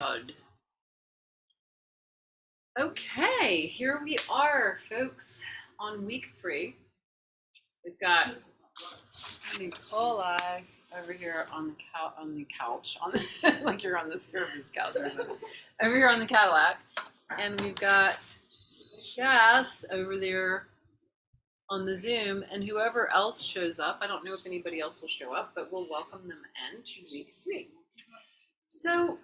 Good. Okay, here we are, folks, on week 3. We've got Nikolai over here on the couch, on the, like you're on the therapist couch or something. Over here on the Cadillac, and we've got Jess over there on the Zoom, and whoever else shows up. I don't know if anybody else will show up, but we'll welcome them in to week 3. So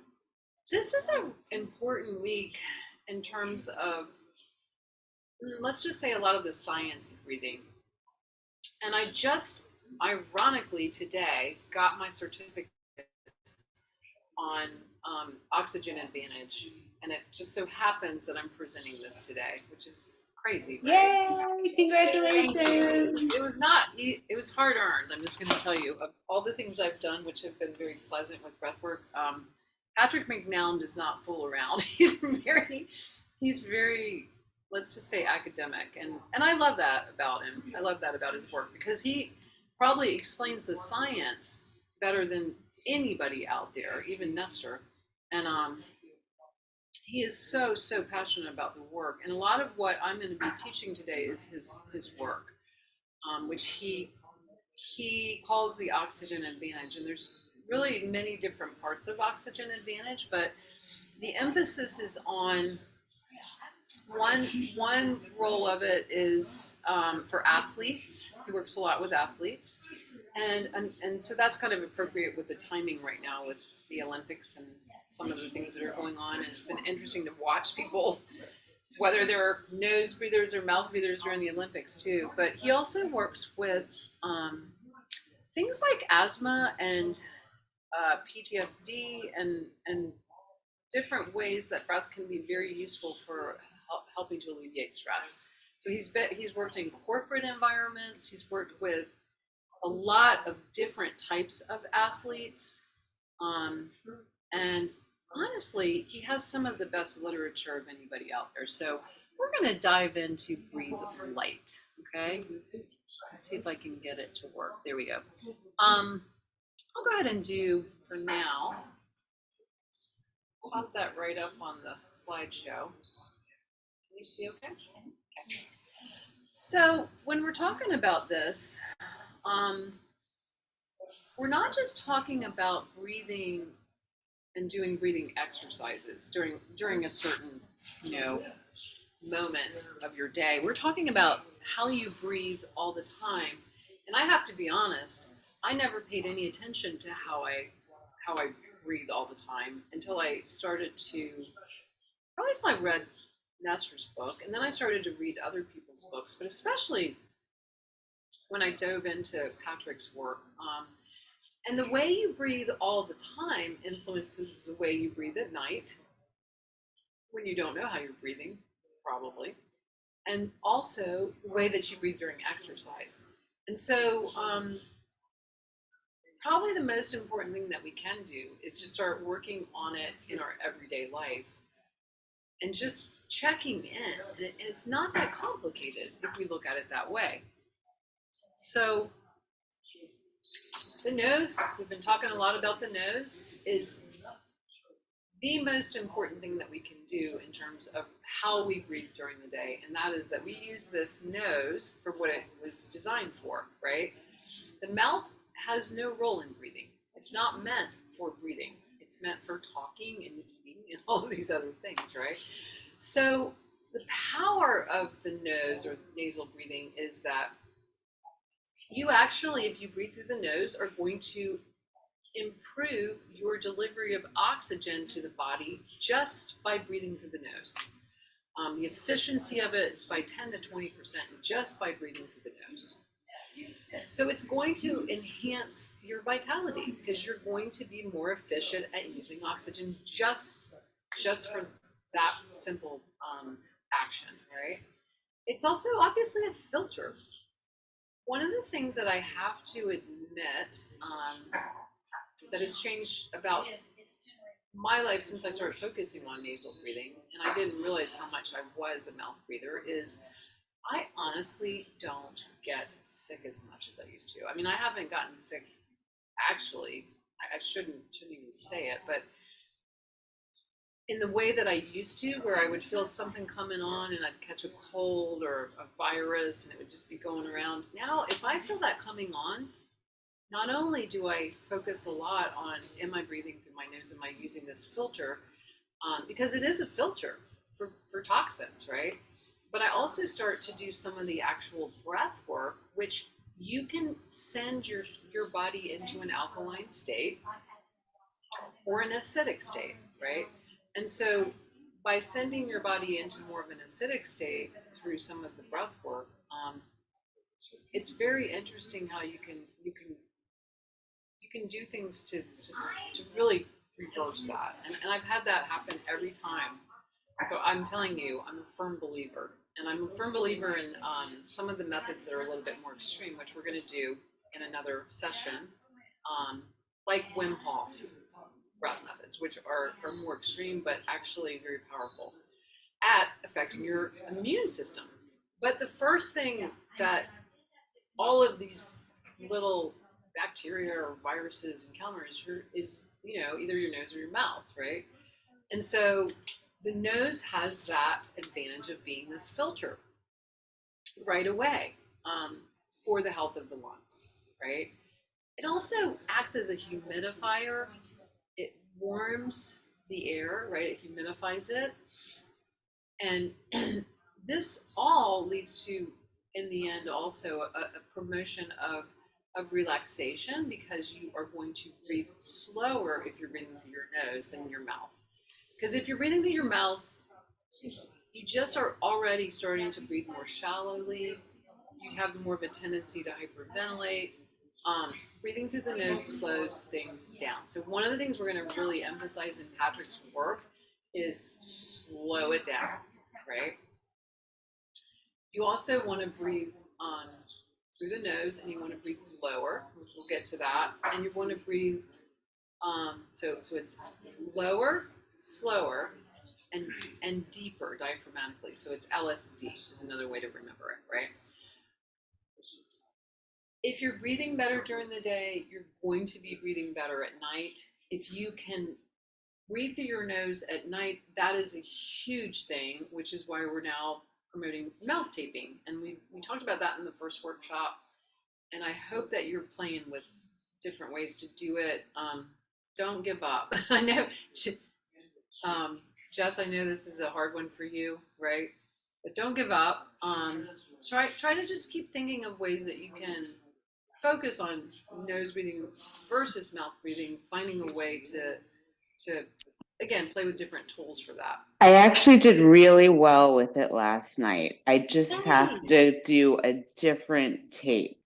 this is an important week in terms of, let's just say, a lot of the science of breathing. And I just, ironically, today got my certificate on Oxygen Advantage. And it just so happens that I'm presenting this today, which is crazy, right? Yay! Congratulations! It was not, it was hard earned. I'm just going to tell you, of all the things I've done, which have been very pleasant with breathwork, Patrick McNown does not fool around. He's very, let's just say, academic, and I love that about him. I love that about his work because he probably explains the science better than anybody out there, even Nestor. And he is so passionate about the work. And a lot of what I'm going to be teaching today is his work, which he calls the Oxygen Advantage. And there's really many different parts of Oxygen Advantage, but the emphasis is on one role of it is for athletes. He works a lot with athletes, and so that's kind of appropriate with the timing right now with the Olympics and some of the things that are going on. And it's been interesting to watch people, whether they're nose breathers or mouth breathers during the Olympics too. But he also works with things like asthma and PTSD and different ways that breath can be very useful for helping to alleviate stress. So he's worked in corporate environments. He's worked with a lot of different types of athletes, and honestly, he has some of the best literature of anybody out there. So we're going to dive into Breathe Light. Okay, let's see if I can get it to work. There we go. I'll go ahead and do for now. Pop that right up on the slideshow. Can you see okay? Okay. So when we're talking about this, we're not just talking about breathing and doing breathing exercises during a certain, moment of your day. We're talking about how you breathe all the time. And I have to be honest, I never paid any attention to how I breathe all the time until I started to, probably until I read Nestor's book, and then I started to read other people's books, but especially when I dove into Patrick's work. And the way you breathe all the time influences the way you breathe at night when you don't know how you're breathing, probably, and also the way that you breathe during exercise. And so, probably the most important thing that we can do is to start working on it in our everyday life and just checking in. And it's not that complicated if we look at it that way. So the nose, we've been talking a lot about the nose, is the most important thing that we can do in terms of how we breathe during the day. And that is that we use this nose for what it was designed for, right? The mouth has no role in breathing. It's not meant for breathing. It's meant for talking and eating and all of these other things, right? So the power of the nose or nasal breathing is that you actually, if you breathe through the nose, are going to improve your delivery of oxygen to the body just by breathing through the nose. The efficiency of it by 10 to 20% just by breathing through the nose. So it's going to enhance your vitality because you're going to be more efficient at using oxygen just for that simple action, right? It's also obviously a filter. One of the things that I have to admit that has changed about my life since I started focusing on nasal breathing, and I didn't realize how much I was a mouth breather, is I honestly don't get sick as much as I used to. I mean, I haven't gotten sick, actually. I shouldn't even say it, but in the way that I used to, where I would feel something coming on and I'd catch a cold or a virus and it would just be going around. Now, if I feel that coming on, not only do I focus a lot on am I breathing through my nose, am I using this filter, because it is a filter for toxins, right? But I also start to do some of the actual breath work, which you can send your body into an alkaline state or an acidic state, right? And so by sending your body into more of an acidic state through some of the breath work, it's very interesting how you can do things to really reverse that. And I've had that happen every time. So I'm telling you, I'm a firm believer. And I'm a firm believer in some of the methods that are a little bit more extreme, which we're going to do in another session, like Wim Hof breath methods, which are more extreme but actually very powerful at affecting your immune system. But the first thing that all of these little bacteria or viruses encounter is either your nose or your mouth, right? And so the nose has that advantage of being this filter right away, for the health of the lungs, right? It also acts as a humidifier. It warms the air, right? It humidifies it. And this all leads to, in the end, also a promotion of relaxation, because you are going to breathe slower if you're breathing through your nose than your mouth. Because if you're breathing through your mouth, you just are already starting to breathe more shallowly. You have more of a tendency to hyperventilate. Breathing through the nose slows things down. So one of the things we're going to really emphasize in Patrick's work is slow it down, right? You also want to breathe through the nose, and you want to breathe lower. We'll get to that. And you want to breathe, so it's lower, slower, and deeper diaphragmatically. So it's LSD is another way to remember it, right? If you're breathing better during the day, you're going to be breathing better at night. If you can breathe through your nose at night, that is a huge thing, which is why we're now promoting mouth taping. And we talked about that in the first workshop. And I hope that you're playing with different ways to do it. Don't give up. I know, Jess, I know this is a hard one for you, right? But don't give up. Try to just keep thinking of ways that you can focus on nose breathing versus mouth breathing, finding a way to again play with different tools for that. I actually did really well with it last night. I just have to do a different tape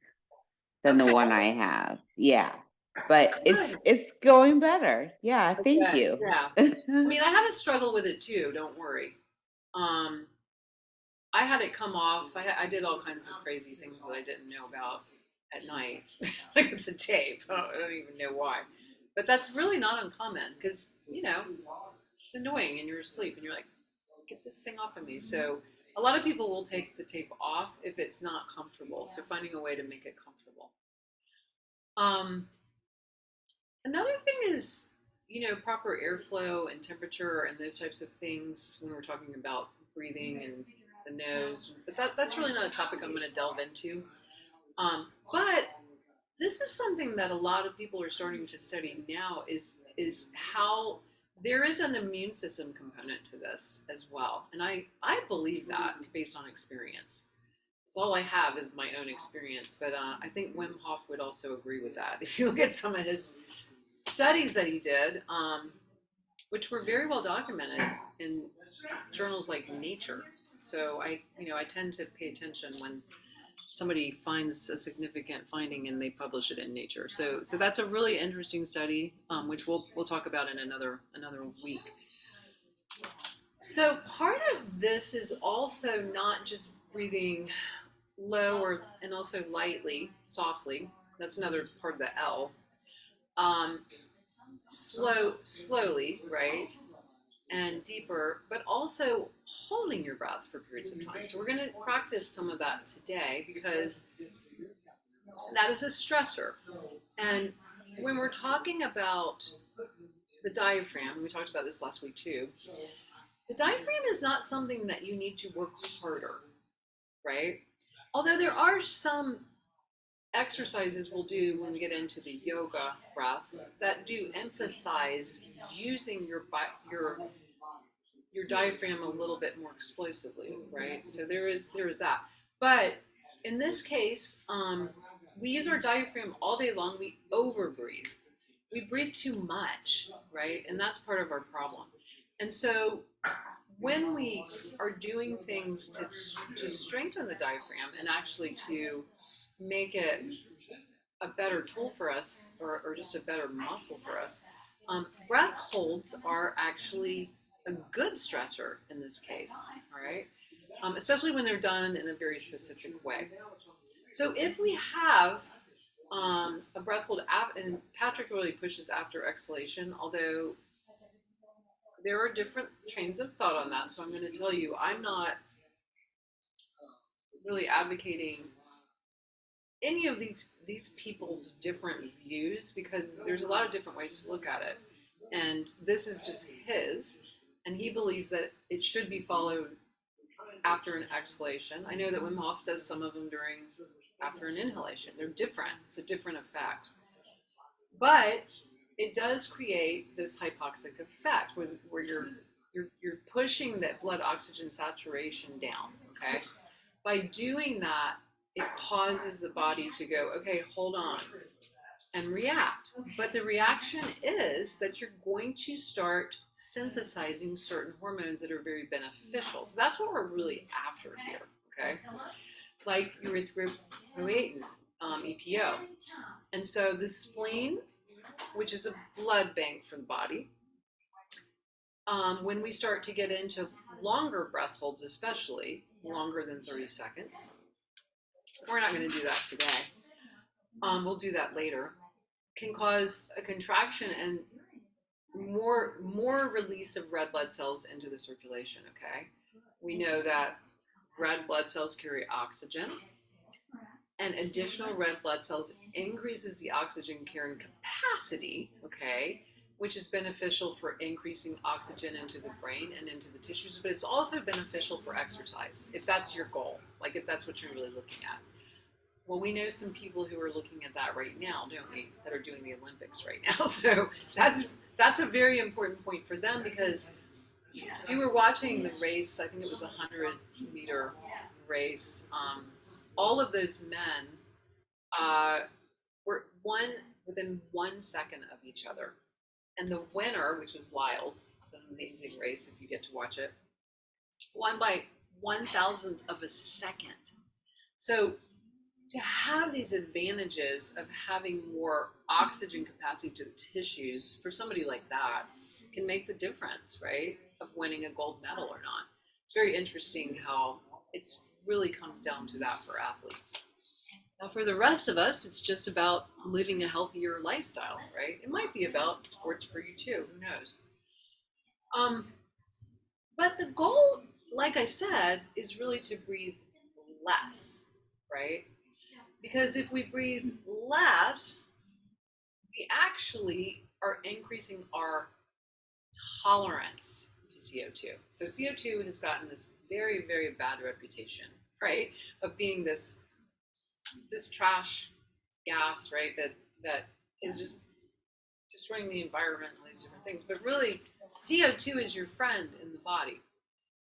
than the one I have. Yeah. But it's going better. Yeah, thank you. Yeah. I mean, I had a struggle with it too, don't worry. I had it come off. I did all kinds of crazy things that I didn't know about at night, like with the tape. I don't even know why. But that's really not uncommon, because, it's annoying and you're asleep and you're like, get this thing off of me. So a lot of people will take the tape off if it's not comfortable. So finding a way to make it comfortable. Another thing is, proper airflow and temperature and those types of things when we're talking about breathing and the nose. But that's really not a topic I'm going to delve into. But this is something that a lot of people are starting to study now, is how there is an immune system component to this as well. And I believe that based on experience. It's all I have is my own experience. But I think Wim Hof would also agree with that. If you look at some of his studies that he did, which were very well documented in journals like Nature. So I tend to pay attention when somebody finds a significant finding and they publish it in Nature. So that's a really interesting study, which we'll talk about in another week. So part of this is also not just breathing low and also lightly, softly. That's another part of the L. Slowly, right? And deeper, but also holding your breath for periods of time. So we're going to practice some of that today, because that is a stressor. And when we're talking about the diaphragm, we talked about this last week too. The diaphragm is not something that you need to work harder, right? Although there are some exercises we'll do when we get into the yoga breaths that do emphasize using your diaphragm a little bit more explosively, right? So there is that. But in this case, we use our diaphragm all day long. We overbreathe. We breathe too much, right? And that's part of our problem. And so when we are doing things to strengthen the diaphragm and actually to make it a better tool for us, or just a better muscle for us, breath holds are actually a good stressor in this case, all right? Especially when they're done in a very specific way. So if we have a breath hold, and Patrick really pushes after exhalation, although there are different trains of thought on that. So I'm going to tell you, I'm not really advocating any of these people's different views, because there's a lot of different ways to look at it. And this is just his, and he believes that it should be followed after an exhalation. I know that Wim Hof does some of them after an inhalation. They're different. It's a different effect. But it does create this hypoxic effect where you're pushing that blood oxygen saturation down, okay? By doing that, it causes the body to go, okay, hold on, and react. But the reaction is that you're going to start synthesizing certain hormones that are very beneficial. So that's what we're really after here, okay? Like erythropoietin, EPO. And so the spleen, which is a blood bank for the body, when we start to get into longer breath holds, especially longer than 30 seconds, we're not going to do that today. We'll do that later. Can cause a contraction and more release of red blood cells into the circulation, okay? We know that red blood cells carry oxygen, and additional red blood cells increases the oxygen carrying capacity, okay, which is beneficial for increasing oxygen into the brain and into the tissues, but it's also beneficial for exercise, if that's your goal, like if that's what you're really looking at. Well, we know some people who are looking at that right now, don't we, that are doing the Olympics right now. So that's a very important point for them, because if you were watching the race, I think it was a 100-meter race, all of those men were within 1 second of each other. And the winner, which was Lyles, it's an amazing race if you get to watch it, won by 1,000th of a second. So to have these advantages of having more oxygen capacity to the tissues for somebody like that can make the difference, right, of winning a gold medal or not. It's very interesting how it really comes down to that for athletes. Now, for the rest of us, it's just about living a healthier lifestyle, right? It might be about sports for you too, who knows? But the goal, like I said, is really to breathe less, right? Because if we breathe less, we actually are increasing our tolerance to CO2. So CO2 has gotten this very, very bad reputation, right, of being this trash gas, right, that is just destroying the environment and all these different things. But really, CO2 is your friend in the body.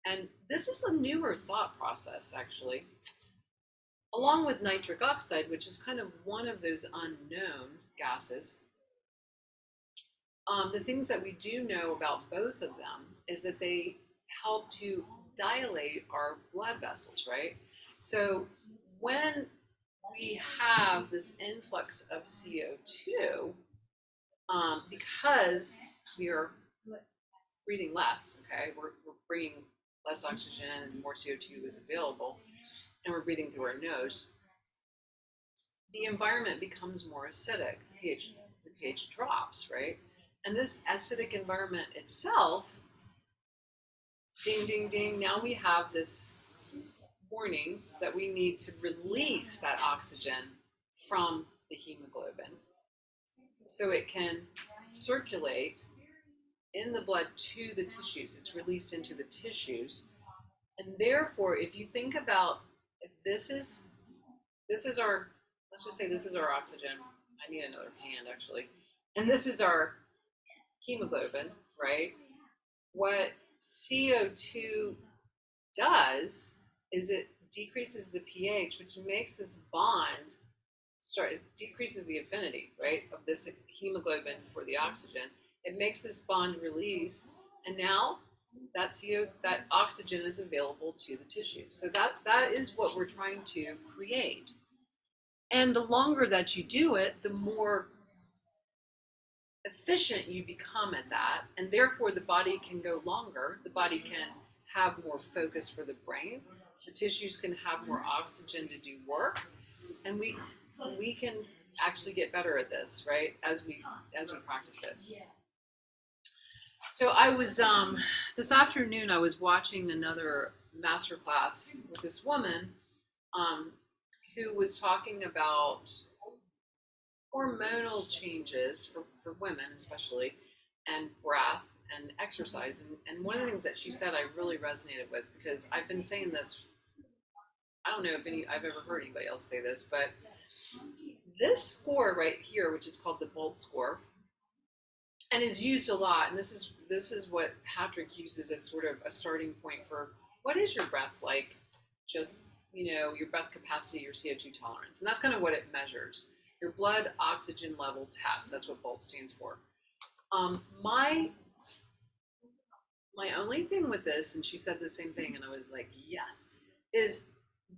And this is a newer thought process, actually, along with nitric oxide, which is kind of one of those unknown gases. The things that we do know about both of them is that they help to dilate our blood vessels, right? So when we have this influx of CO2, because we are breathing less, okay, we're bringing less oxygen and more CO2 is available, and we're breathing through our nose, the environment becomes more acidic. The pH drops, right? And this acidic environment itself, ding, ding, ding, now we have this warning that we need to release that oxygen from the hemoglobin so it can circulate in the blood to the tissues. It's released into the tissues. And therefore, if you think about, if this is our, let's just say this is our oxygen. I need another hand actually. And this is our hemoglobin, right? What CO2 does is it decreases the pH, which makes this bond it decreases the affinity, right, of this hemoglobin for the oxygen. It makes this bond release, and now that oxygen is available to the tissue. So that is what we're trying to create. And the longer that you do it, the more efficient you become at that, and therefore the body can go longer. The body can have more focus for the brain. The tissues can have more oxygen to do work, and we can actually get better at this, right? As we practice it. So I was this afternoon I was watching another master class with this woman who was talking about hormonal changes for women especially, and breath and exercise. And one of the things that she said I really resonated with, because I've been saying this, I don't know if I've ever heard anybody else say this, but this score right here, which is called the Bolt score, and is used a lot, and this is what Patrick uses as sort of a starting point for what is your breath like, just, your breath capacity, your CO2 tolerance. And that's kind of what it measures. Your blood oxygen level test, that's what BOLT stands for. My only thing with this, and she said the same thing, and I was like, yes, is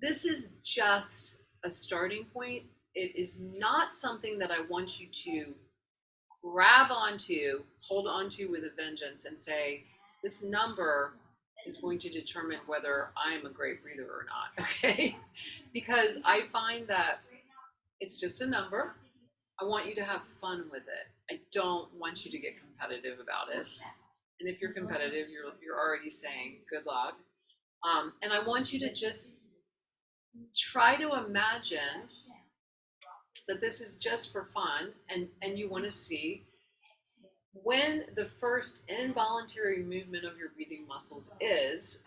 this is just a starting point. It is not something that I want you to grab onto, hold onto with a vengeance and say, this number is going to determine whether I'm a great breather or not, okay? Because I find that it's just a number. I want you to have fun with it. I don't want you to get competitive about it. And if you're competitive, you're already saying good luck. And I want you to just try to imagine that this is just for fun, and you want to see when the first involuntary movement of your breathing muscles is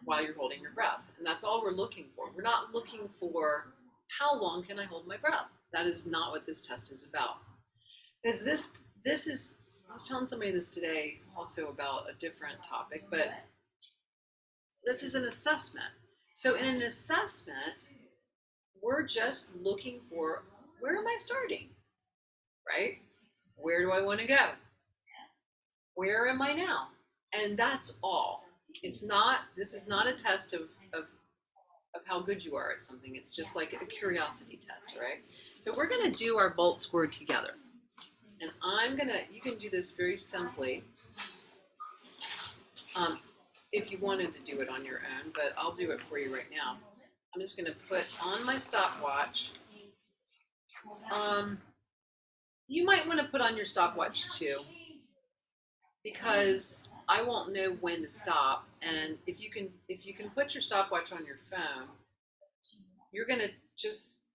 while you're holding your breath. And that's all we're looking for. We're not looking for how long can I hold my breath. That is not what this test is about. Because this is, I was telling somebody this today also about a different topic, but this is an assessment. So in an assessment, we're just looking for, where am I starting, right? Where do I want to go? Where am I now? And that's all. This is not a test of how good you are at something. It's just like a curiosity test, right? So we're going to do our BOLT score together. And you can do this very simply if you wanted to do it on your own, but I'll do it for you right now. I'm just going to put on my stopwatch. You might want to put on your stopwatch too, because I won't know when to stop. And if you can put your stopwatch on your phone, you're going to just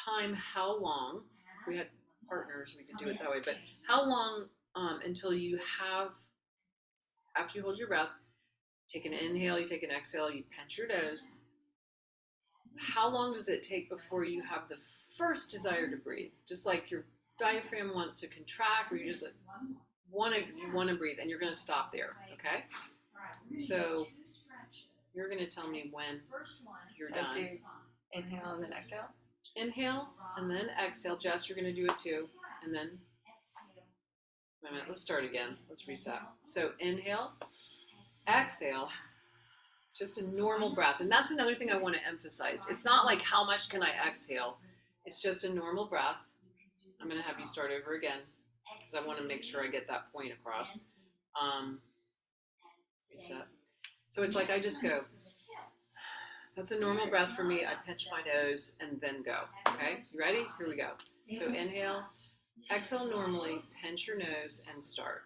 time how long. If we had partners, we could do it that way. But how long until you have, after you hold your breath, take an inhale, you take an exhale, you pinch your nose. How long does it take before you have the first desire to breathe? Just like your diaphragm wants to contract, or you just want to breathe, and you're going to stop there. Okay. So you're going to tell me when you're done. Do inhale and then exhale. Inhale and then exhale. Jess, you're going to do it too. And then, wait a minute, let's start again. Let's reset. So inhale, exhale, just a normal breath. And that's another thing I want to emphasize. It's not like how much can I exhale? It's just a normal breath. I'm going to have you start over again because I want to make sure I get that point across. Reset. So it's like I just go. That's a normal breath for me. I pinch my nose and then go. Okay, you ready? Here we go. So inhale, exhale normally, pinch your nose, and start.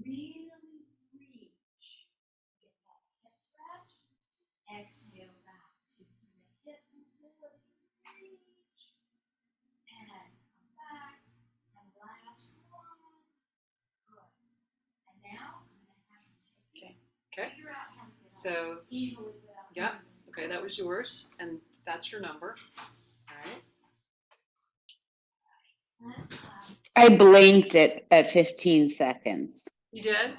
Really reach. Get that hip stretch. Exhale back to the hip mobility. Reach. And come So, Easily without. yeah, okay, that was yours, and that's your number. All right. I blinked at 15 seconds. You did?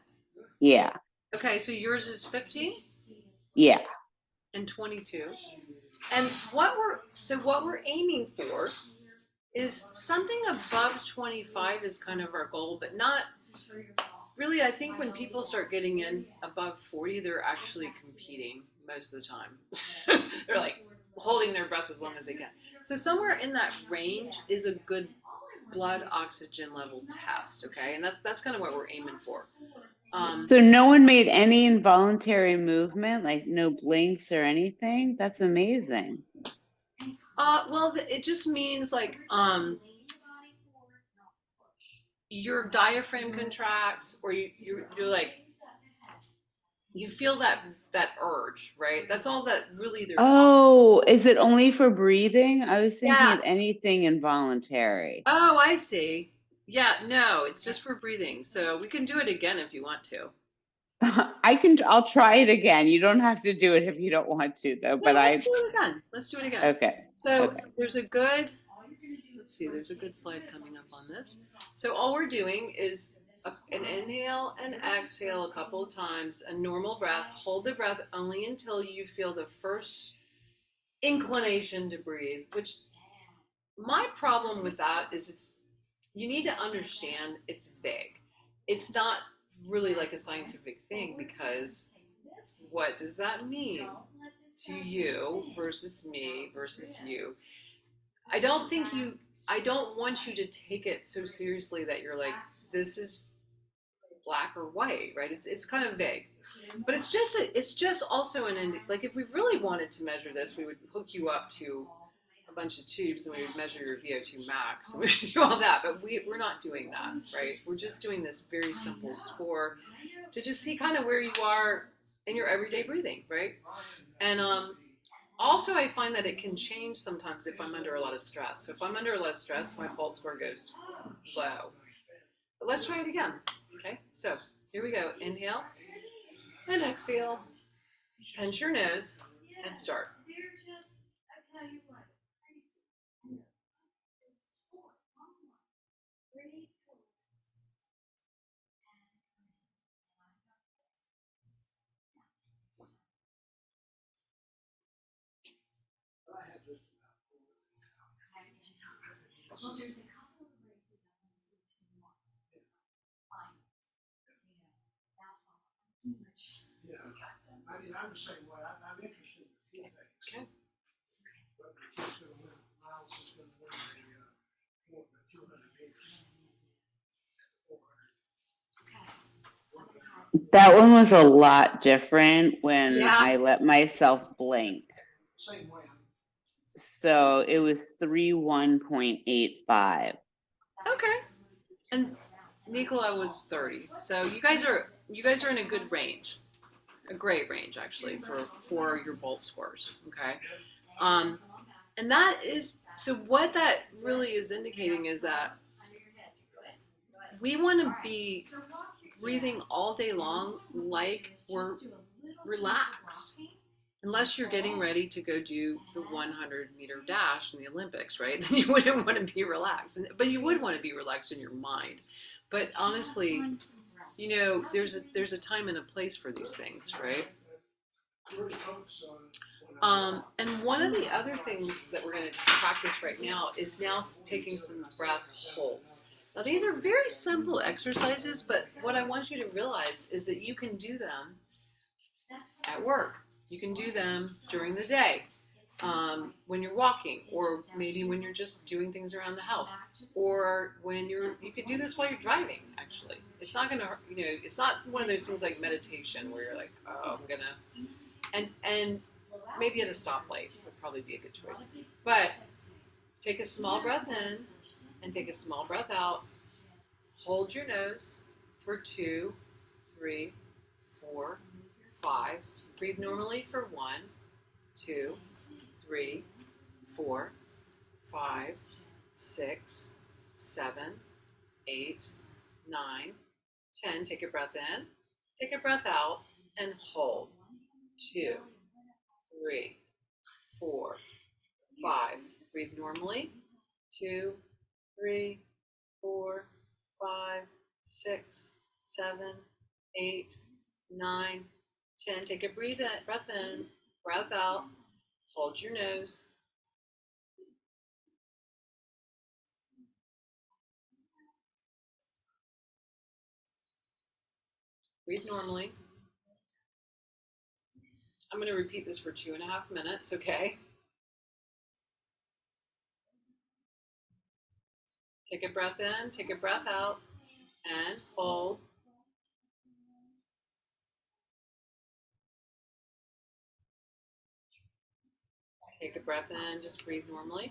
Yeah. Okay, so yours is 15 Yeah. and 22. And what we're aiming for is something above 25 is kind of our goal, but not really. I think when people start getting in above 40, they're actually competing most of the time. They're like holding their breath as long as they can. So somewhere in that range is a good blood oxygen level test, okay? And that's kind of what we're aiming for. So no one made any involuntary movement, like no blinks or anything? That's amazing. Well, it just means like your diaphragm contracts, or you're like you feel that urge, right? That's all that really they're. Oh, is it only for breathing? I was thinking of Yes. anything involuntary. Oh, I see. Yeah, no, it's just for breathing. So we can do it again if you want to. I'll try it again. You don't have to do it if you don't want to though, No, but let's do it again. Let's do it again. okay. So Okay. there's a good, let's see, there's a good slide coming up on this. So all we're doing is an inhale and exhale a couple of times, a normal breath. Hold the breath only until you feel the first inclination to breathe, which my problem with that is you need to understand it's vague. It's not really like a scientific thing, because what does that mean to you versus me versus you? I don't want you to take it so seriously that you're like, this is black or white, right? It's kind of vague, but it's just also like if we really wanted to measure this, we would hook you up to a bunch of tubes and we would measure your VO2 max and we would do all that, but we're not doing that, right? We're just doing this very simple score to just see kind of where you are in your everyday breathing, right? And also I find that it can change sometimes if I'm under a lot of stress. So if I'm under a lot of stress, my pulse score goes low. But let's try it again. Okay, so here we go. Inhale and exhale. Pinch your nose and start. Well, there's a couple of races I want to see tomorrow. Fine. That's all. Yeah, I mean, I'm the same way, I'm interested in a few things. Okay. Whether the kid's gonna win, Miles is gonna win the 200 meters. 400. That one was a lot different when Yeah. I let myself blink. Same way, So it was 31.85. Okay. And Nicola was 30. So you guys are in a good range. A great range actually for your bolt scores. Okay. And that is, so what that really is indicating is that we want to be breathing all day long like we're relaxed. Unless you're getting ready to go do the 100-meter dash in the Olympics, right? Then you wouldn't want to be relaxed. But you would want to be relaxed in your mind. But honestly, you know, there's a time and a place for these things, right? really focus on. And one of the other things that we're going to practice right now is now taking some breath holds. Now these are very simple exercises, but what I want you to realize is that you can do them at work. You can do them during the day, when you're walking, or maybe when you're just doing things around the house, or when you could do this while you're driving. Actually, it's not gonna, it's not one of those things like meditation where you're like, oh, I'm gonna, and maybe at a stoplight would probably be a good choice. But take a small breath in and take a small breath out. Hold your nose for 2, 3, 4, 5. Breathe normally for 1, 2, 3, 4, 5, 6, 7, 8, 9, 10. Take a breath in, take a breath out, and hold. 2, 3, 4, 5. Breathe normally. 2, 3, 4, 5, 6, 7, 8, 9, 10. Take a breath in, breath out. Hold your nose. Breathe normally. I'm going to repeat this for 2.5 minutes, okay? Take a breath in, take a breath out, and hold. Take a breath in, just breathe normally.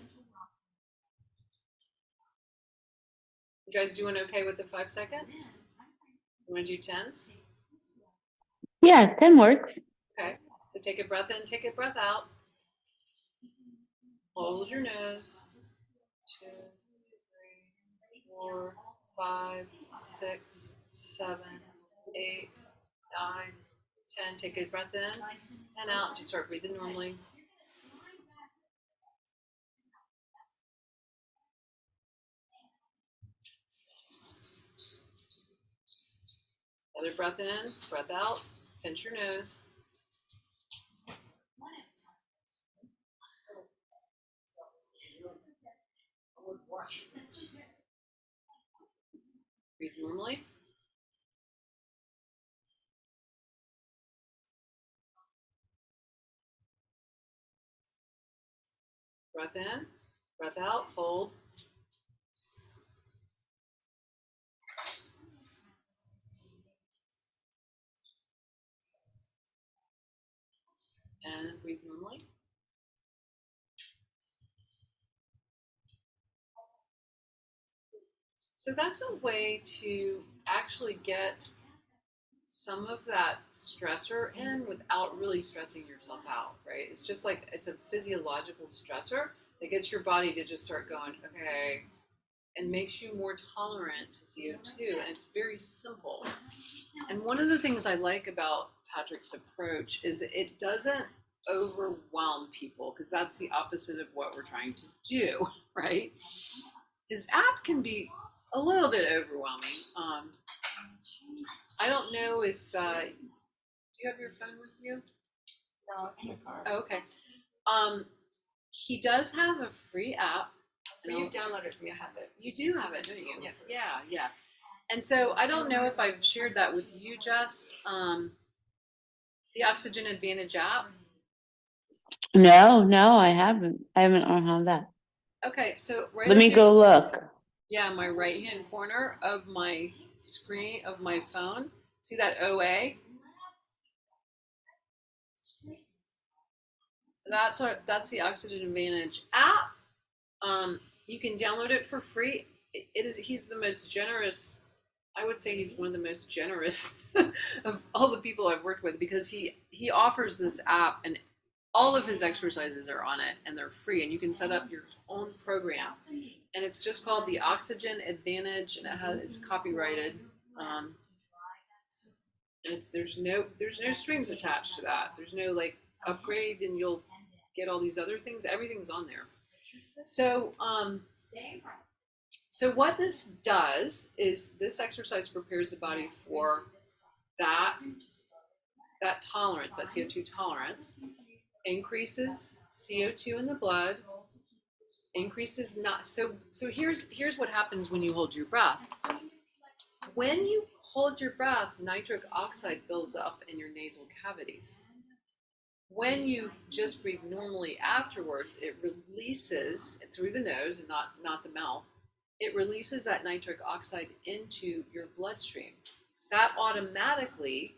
You guys doing okay with the 5 seconds? You want to do 10s? Yeah, 10 works. Okay, so take a breath in, take a breath out. Hold your nose. 2, 3, 4, 5, 6, 7, 8, 9, 10. Take a breath in and out. Just start breathing normally. Another breath in, breath out. Pinch your nose. I would watch it. Breathe normally. Breath in, breath out, hold. And breathe normally. So that's a way to actually get some of that stressor in without really stressing yourself out, right? It's just like it's a physiological stressor that gets your body to just start going, okay, and makes you more tolerant to CO2. And it's very simple. And one of the things I like about Patrick's approach is it doesn't overwhelm people, because that's the opposite of what we're trying to do, right? His app can be a little bit overwhelming. I don't know if, do you have your phone with you? No, it's in the car. Oh, okay. He does have a free app. But you downloaded it from your habit. You do have it, don't you? Yeah. Yeah. And so I don't know if I've shared that with you, Jess. The Oxygen Advantage app. No, I haven't. I don't have that. Okay, so right Let up me here- go look. Yeah, my right-hand corner of my screen of my phone. See that OA? That's the Oxygen Advantage app. You can download it for free. He's the most generous. I would say he's one of the most generous of all the people I've worked with, because he offers this app and all of his exercises are on it and they're free, and you can set up your own program. And it's just called the Oxygen Advantage, and it's copyrighted. And there's no strings attached to that. There's no like upgrade and you'll get all these other things. Everything's on there. So so what this does is this exercise prepares the body for that tolerance, that CO2 tolerance, increases CO2 in the blood, increases not so here's what happens when you hold your breath. When you hold your breath, nitric oxide builds up in your nasal cavities. When you just breathe normally afterwards, it releases through the nose and not the mouth. It releases that nitric oxide into your bloodstream. That automatically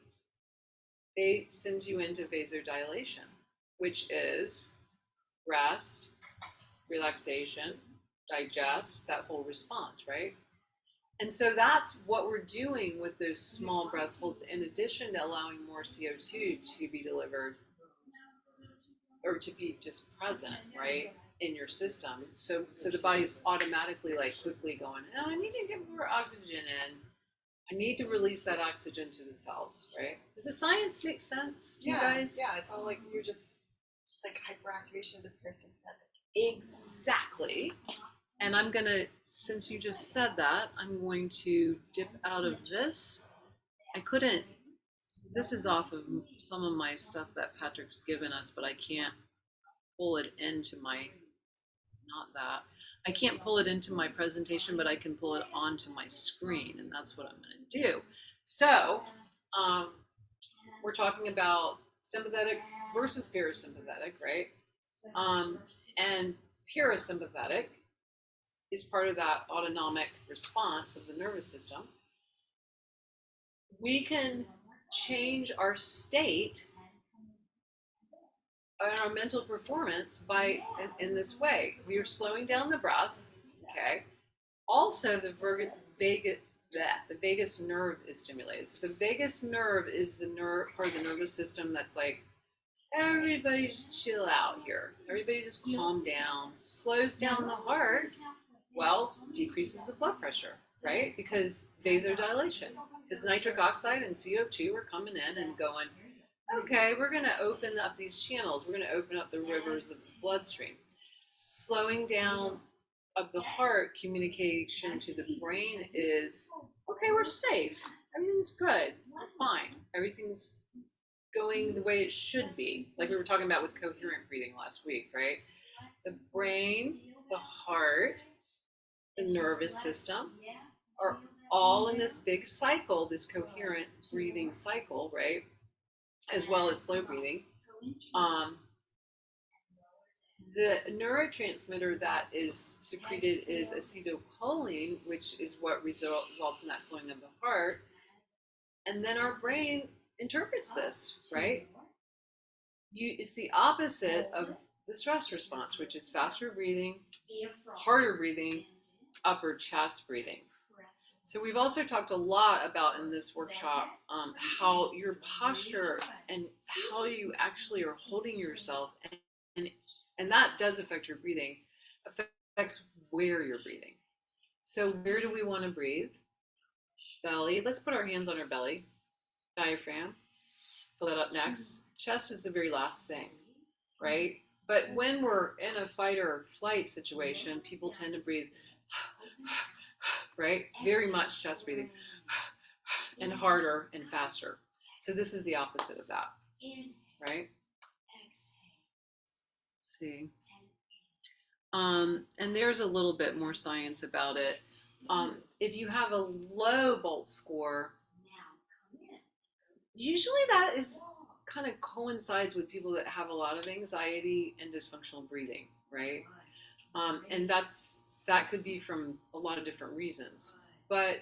sends you into vasodilation, which is rest, relaxation, digest, that whole response, right? And so that's what we're doing with those small breath holds, in addition to allowing more CO2 to be delivered or to be just present, right, in your system. So the body's automatically like quickly going, oh, I need to get more oxygen in. I need to release that oxygen to the cells, right? Does the science make sense to you guys? Yeah, it's all like it's like hyperactivation of the parasympathetic. Exactly. And I'm gonna, since you just said that, I'm going to dip out of this. I couldn't, this is off of some of my stuff that Patrick's given us, but I can't pull it into my, not that. I can't pull it into my presentation, but I can pull it onto my screen, and that's what I'm gonna do. So, we're talking about sympathetic versus parasympathetic, right? And parasympathetic is part of that autonomic response of the nervous system. We can change our state and our mental performance by in this way. We are slowing down the breath. Okay. Also, the vagus nerve is stimulated. So the vagus nerve is the part of the nervous system that's like, everybody just chill out here. Everybody just calm down. Slows down the heart. Well, decreases the blood pressure, right? Because vasodilation. Because nitric oxide and CO2 are coming in and going, okay, we're going to open up these channels. We're going to open up the rivers of the bloodstream. Slowing down of the heart, communication to the brain is, okay, we're safe. Everything's good. We're fine. Everything's going the way it should be. Like we were talking about with coherent breathing last week, right? The brain, the heart, the nervous system are all in this big cycle, this coherent breathing cycle, right? As well as slow breathing. The neurotransmitter that is secreted is acetylcholine, which is what results in that slowing of the heart. And then our brain interprets this, right? It's the opposite of the stress response, which is faster breathing, harder breathing, upper chest breathing. So we've also talked a lot about in this workshop how your posture and how you actually are holding yourself, and that does affect your breathing, affects where you're breathing. So where do we want to breathe? Belly. Let's put our hands on our belly. Diaphragm. Fill that up next. Chest is the very last thing, right? But when we're in a fight or flight situation, people tend to breathe, right? Very much chest breathing, and harder and faster. So this is the opposite of that, right? Let's see. And there's a little bit more science about it. If you have a low Bolt score, usually that is kind of coincides with people that have a lot of anxiety and dysfunctional breathing, right? And that could be from a lot of different reasons. But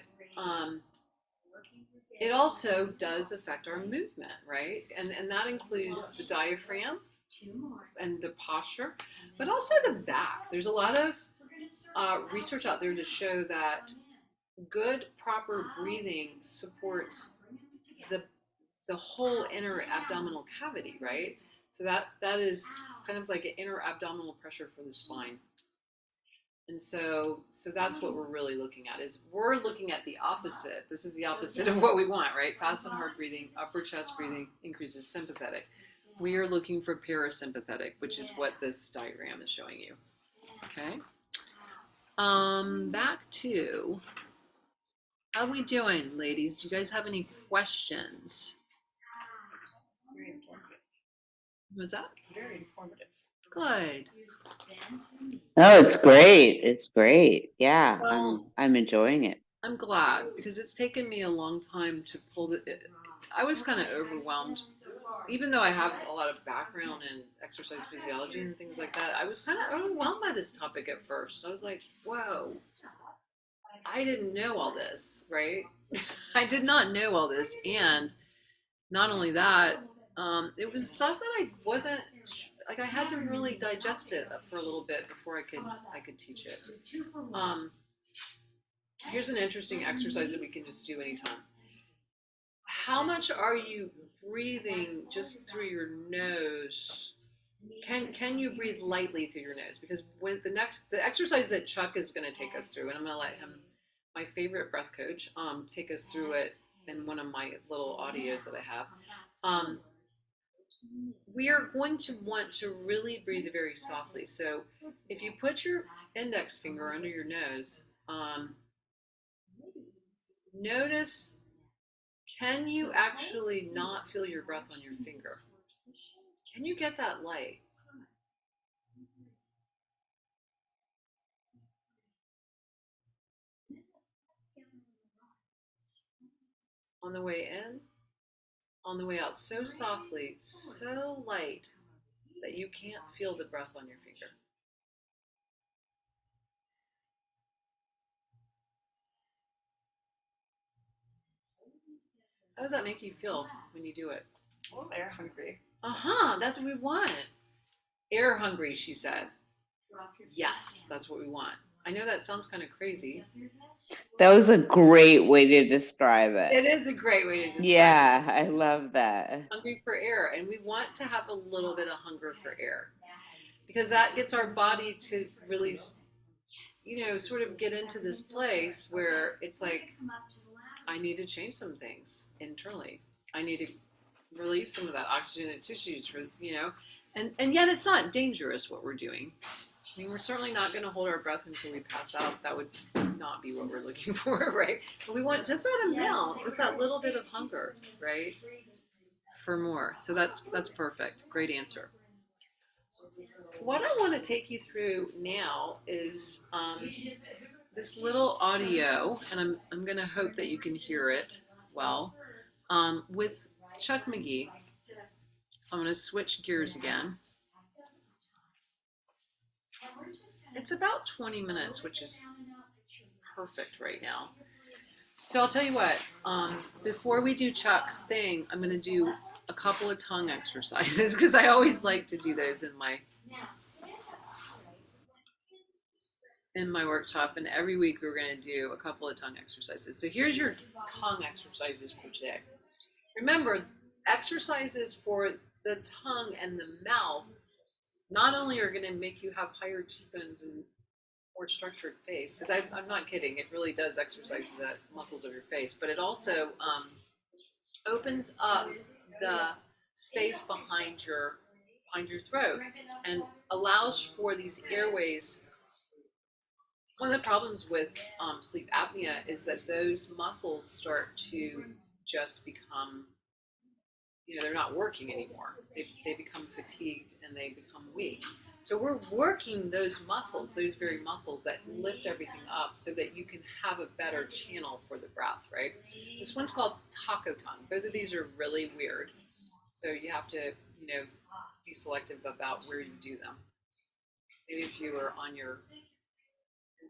it also does affect our movement, right? And that includes the diaphragm and the posture, but also the back. There's a lot of research out there to show that good, proper breathing supports the whole inner abdominal cavity, right? So that is kind of like an inner abdominal pressure for the spine. And so that's what we're really looking at, is we're looking at the opposite. This is the opposite of what we want, right? Fast and hard breathing, upper chest breathing increases sympathetic. We are looking for parasympathetic, which is what this diagram is showing you. Okay. Back to, how are we doing, ladies? Do you guys have any questions? Very informative. What's that? Very informative. Good. Oh, it's great. It's great. Yeah, Well, I'm enjoying it. I'm glad, because it's taken me a long time to pull I was kind of overwhelmed. Even though I have a lot of background in exercise physiology and things like that, I was kind of overwhelmed by this topic at first. I was like, whoa, I didn't know all this, right? I did not know all this. And not only that, it was stuff that I wasn't, like I had to really digest it for a little bit before I could teach it. Here's an interesting exercise that we can just do anytime. How much are you breathing just through your nose? Can you breathe lightly through your nose? Because with the exercise that Chuck is going to take us through, and I'm going to let him my favorite breath coach, take us through it in one of my little audios that I have. We are going to want to really breathe very softly. So if you put your index finger under your nose, notice, can you actually not feel your breath on your finger? Can you get that light? On the way in, on the way out, so softly, so light that you can't feel the breath on your finger. How does that make you feel when you do it? Oh, they're hungry. That's what we want. Air hungry, she said. Yes, that's what we want. I know that sounds kind of crazy. That was a great way to describe It it. is a great way to describe it. Yeah, I love that. Hungry for air, and we want to have a little bit of hunger for air because that gets our body to really, sort of get into this place where it's like, I need to change some things internally. I need to release some of that oxygen in tissues for, and yet it's not dangerous what we're doing. I mean, we're certainly not going to hold our breath until we pass out. That would not be what we're looking for, right? But we want just that amount, just that little bit of hunger, right? For more. So that's perfect. Great answer. What I want to take you through now is this little audio, and I'm going to hope that you can hear it well, with Chuck McGee. So I'm going to switch gears again. It's about 20 minutes, which is perfect right now. So I'll tell you what, before we do Chuck's thing, I'm going to do a couple of tongue exercises because I always like to do those in my workshop, and every week we're going to do a couple of tongue exercises. So here's your tongue exercises for today. Remember, exercises for the tongue and the mouth not only are going to make you have higher cheekbones and more structured face, because I'm not kidding, it really does exercise the muscles of your face, but it also opens up the space behind your throat and allows for these airways. One of the problems with sleep apnea is that those muscles start to just become, they're not working anymore. They become fatigued and they become weak. So we're working those muscles, those very muscles that lift everything up so that you can have a better channel for the breath, right? This one's called taco tongue. Both of these are really weird. So you have to, be selective about where you do them. Maybe if you were on your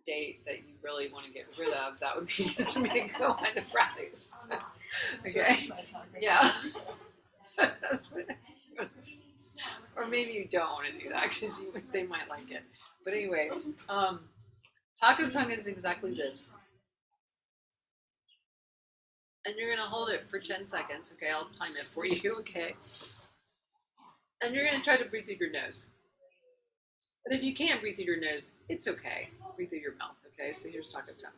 date that you really want to get rid of, that would be this for me to go on to practice. Okay? Yeah. That's what or maybe you don't want to do that because they might like it. But anyway, taco tongue is exactly this. And you're going to hold it for 10 seconds. Okay, I'll time it for you. Okay. And you're going to try to breathe through your nose. But if you can't breathe through your nose, it's okay. Breathe through your mouth. Okay, so here's taco tongue.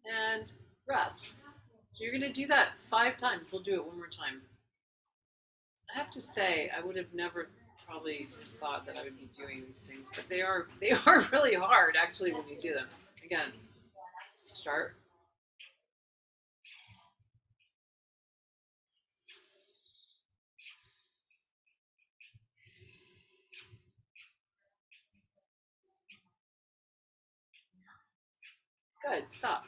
And rest. So you're going to do that 5 times. We'll do it one more time. I have to say, I would have never probably thought that I would be doing these things, but they are really hard actually when you do them. Again, start. Good, stop.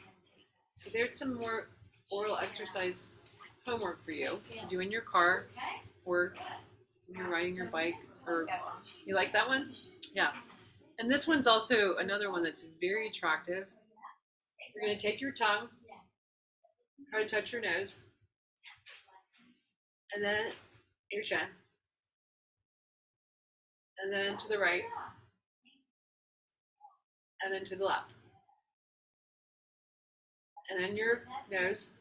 So there's some more oral exercise homework for you to do in your car or when you're riding your bike. Or you like that one? Yeah. And this one's also another one that's very attractive. You're going to take your tongue, try to touch your nose, and then your chin, and then to the right, and then to the left, and then your nose,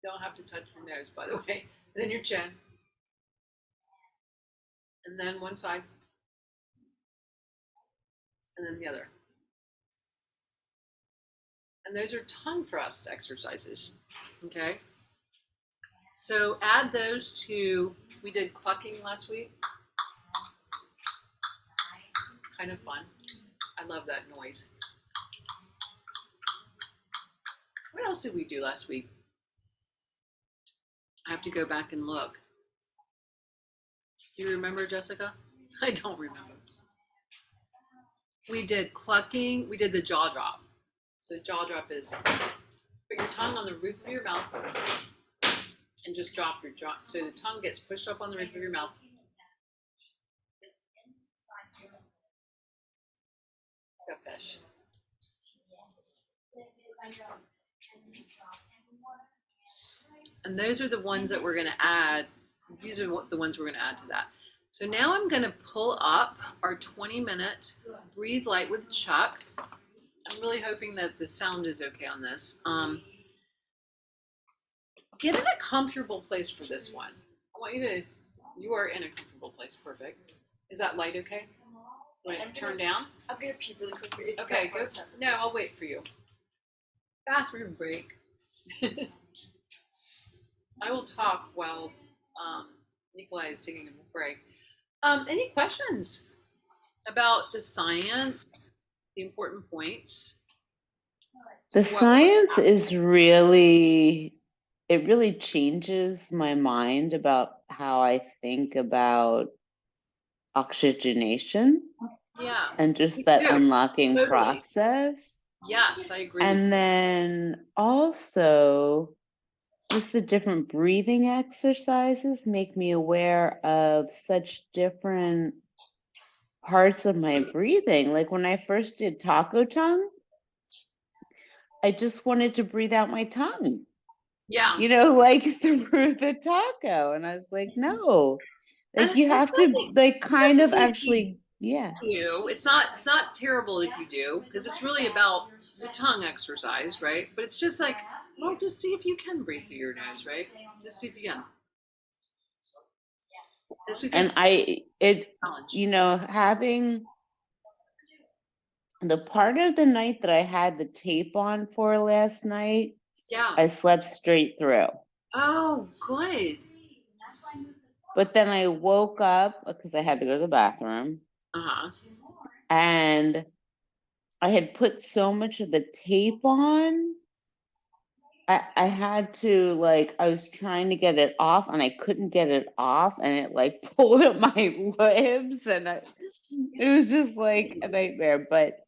Don't have to touch your nose, by the way. Then your chin. And then one side. And then the other. And those are tongue thrust exercises. Okay. So add those to, we did clucking last week. Kind of fun. I love that noise. What else did we do last week? I have to go back and look. Do you remember, Jessica? I don't remember. We did clucking. We did the jaw drop. So the jaw drop is put your tongue on the roof of your mouth and just drop your jaw. So the tongue gets pushed up on the roof of your mouth. Like a fish. And those are the ones that we're going to add. These are the ones we're going to add to that. So now I'm going to pull up our 20-minute Breathe Light with Chuck. I'm really hoping that the sound is okay on this. Get in a comfortable place for this one. I want you are in a comfortable place. Perfect. Is that light okay? Want it turn down? I'm gonna pee really quickly. If you Okay, guys go. want some. No, I'll wait for you. Bathroom break. I will talk while Nikolai is taking a break. Any questions about the science, the important points? The science is really, it really changes my mind about how I think about oxygenation Yeah. and Me just that too. unlocking Totally. process. Yes, I agree with And you. then also just the different breathing exercises make me aware of such different parts of my breathing. Like when I first did taco tongue, I just wanted to breathe out my tongue, Yeah. like through the taco. And I was like, no, like And you it's have to nothing. like kind of Nothing if actually, yeah. you. It's not terrible if you do, because it's really about the tongue exercise, right? But it's just like, well, just see if you can breathe through your nose, right? Just see if you can. It's a good And challenge. having the part of the night that I had the tape on for last night, Yeah. I slept straight through. Oh, good. But then I woke up because I had to go to the bathroom, Uh-huh. and I had put so much of the tape on. I had to I was trying to get it off and I couldn't get it off, and it pulled at my lips, and it was just like a nightmare. But